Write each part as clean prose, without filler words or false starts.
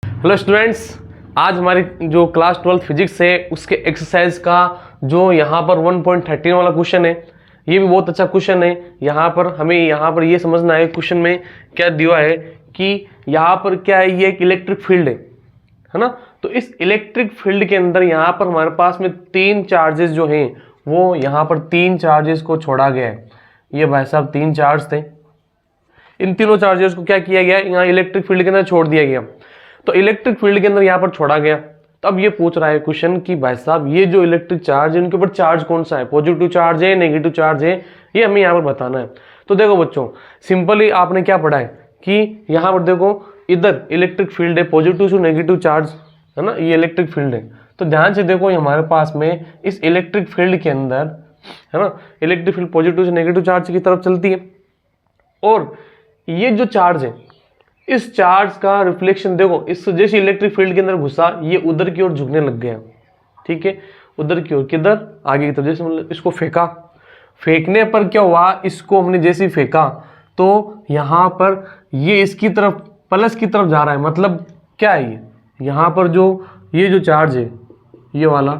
Hello students, आज हमारी जो क्लास 12 फिजिक्स है उसके एक्सरसाइज का जो यहाँ पर 1.13 वाला क्वेश्चन है, ये भी बहुत अच्छा क्वेश्चन है। यहाँ पर हमें ये समझना है क्वेश्चन में क्या दिया है कि यहाँ पर क्या है, ये एक इलेक्ट्रिक फील्ड है ना। तो इस इलेक्ट्रिक फील्ड के अंदर यहाँ पर हमारे पास में तीन चार्जेस जो हैं वो यहाँ पर तीन चार्जेस को छोड़ा गया है। ये भाई साहब तीन चार्ज थे, इन तीनों चार्जेस को क्या किया गया, यहाँ इलेक्ट्रिक फील्ड के अंदर छोड़ दिया गया। तो इलेक्ट्रिक फील्ड के अंदर यहाँ पर छोड़ा गया। तो अब ये पूछ रहा है क्वेश्चन कि भाई साहब ये जो इलेक्ट्रिक चार्ज है इनके ऊपर चार्ज कौन सा है, पॉजिटिव चार्ज है नेगेटिव चार्ज है, ये हमें यहाँ पर बताना है। तो देखो बच्चों, सिंपली आपने क्या पढ़ा है कि यहाँ पर देखो इधर इलेक्ट्रिक फील्ड है, पॉजिटिव टू नेगेटिव चार्ज है ना, ये इलेक्ट्रिक फील्ड है। तो ध्यान से देखो हमारे पास में इस इलेक्ट्रिक फील्ड के अंदर है ना, इलेक्ट्रिक फील्ड पॉजिटिव से नेगेटिव चार्ज की तरफ चलती है। और ये जो चार्ज है, इस चार्ज का रिफ्लेक्शन देखो, इस जैसे इलेक्ट्रिक फील्ड के अंदर घुसा ये उधर की ओर झुकने लग गया, ठीक है, उधर की ओर, किधर, आगे की तरफ। जैसे मतलब इसको फेंका, फेंकने पर क्या हुआ, इसको हमने जैसे ही फेंका तो यहाँ पर ये इसकी तरफ प्लस की तरफ जा रहा है। मतलब क्या है ये, यहाँ पर जो ये जो चार्ज है, ये वाला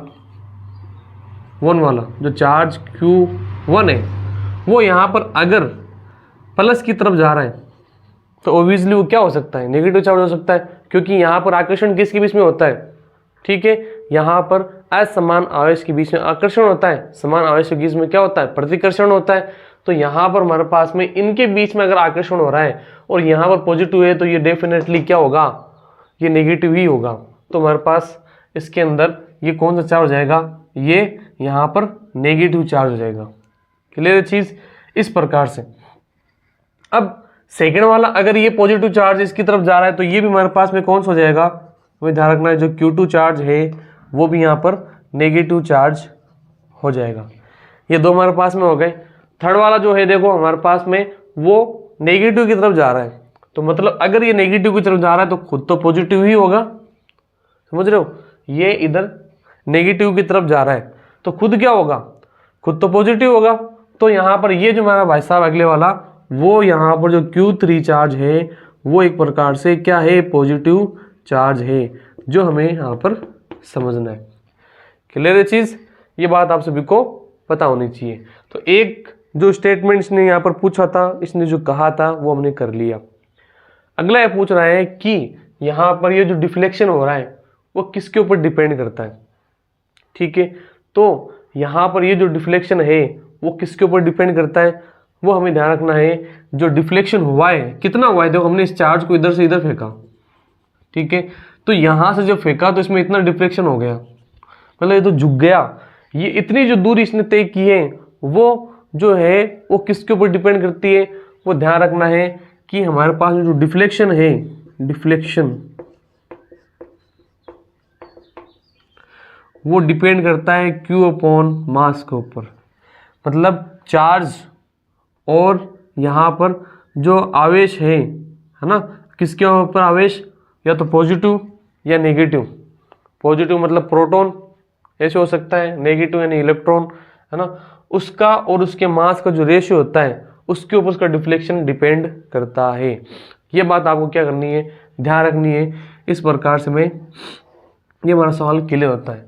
1 वाला जो चार्ज Q1 है, वो यहाँ पर अगर प्लस की तरफ जा रहा है तो ऑब्वियसली वो क्या हो सकता है, नेगेटिव चार्ज हो सकता है, क्योंकि यहाँ पर आकर्षण किसके बीच में होता है, ठीक है, यहाँ पर असमान आवेश के बीच में आकर्षण होता है, समान आवेश के बीच में क्या होता है, प्रतिकर्षण होता है। तो यहाँ पर हमारे पास में इनके बीच में अगर आकर्षण हो रहा है और यहाँ पर पॉजिटिव है तो ये डेफिनेटली क्या होगा, ये नेगेटिव ही होगा। तो हमारे पास इसके अंदर ये कौन सा चार्ज हो जाएगा, ये यहाँ पर नेगेटिव चार्ज हो जाएगा। क्लियर चीज, इस प्रकार से। अब सेकेंड वाला अगर ये पॉजिटिव चार्ज इसकी तरफ जा रहा है तो ये भी हमारे पास में कौन सा हो जाएगा, हमें ध्यान रखना है, जो Q2 चार्ज है वो भी यहाँ पर नेगेटिव चार्ज हो जाएगा। ये दो हमारे पास में हो गए। थर्ड वाला जो है देखो हमारे पास में वो नेगेटिव की तरफ जा रहा है, तो मतलब अगर ये नेगेटिव की तरफ जा रहा है तो खुद तो पॉजिटिव ही होगा, समझ रहे हो, ये इधर नेगेटिव की तरफ जा रहा है तो खुद क्या होगा, खुद तो पॉजिटिव होगा। तो यहाँ पर ये जो हमारा भाई साहब अगले वाला, वो यहाँ पर जो Q3 चार्ज है वो एक प्रकार से क्या है, पॉजिटिव चार्ज है, जो हमें यहाँ पर समझना है। क्लियर है चीज, ये बात आप सभी को पता होनी चाहिए। तो एक जो स्टेटमेंट इसने यहाँ पर पूछा था, इसने जो कहा था वो हमने कर लिया। अगला ये पूछ रहा है कि यहाँ पर ये जो डिफ्लेक्शन हो रहा है वो किसके ऊपर डिपेंड करता है, ठीक है। तो यहाँ पर ये जो डिफ्लेक्शन है वो किसके ऊपर डिपेंड करता है, वो हमें ध्यान रखना है। जो डिफ्लेक्शन हुआ है कितना हुआ है, देखो हमने इस चार्ज को इधर से इधर फेंका, ठीक है, तो यहाँ से जब फेंका तो इसमें इतना डिफ्लेक्शन हो गया, मतलब ये तो झुक गया। ये इतनी जो दूरी इसने तय की है वो जो है वो किसके ऊपर डिपेंड करती है, वो ध्यान रखना है कि हमारे पास जो डिफ्लेक्शन है, डिफ्लेक्शन वो डिपेंड करता है Q अपॉन मास के ऊपर। मतलब चार्ज और यहाँ पर जो आवेश है ना, किसके ऊपर आवेश, या तो पॉजिटिव या नेगेटिव। पॉजिटिव मतलब प्रोटॉन ऐसे हो सकता है, नेगेटिव यानी इलेक्ट्रॉन, है ना, उसका और उसके मास का जो रेशियो होता है उसके ऊपर उसका डिफ्लेक्शन डिपेंड करता है। ये बात आपको क्या करनी है, ध्यान रखनी है। इस प्रकार से में ये हमारा सवाल क्लियर होता है।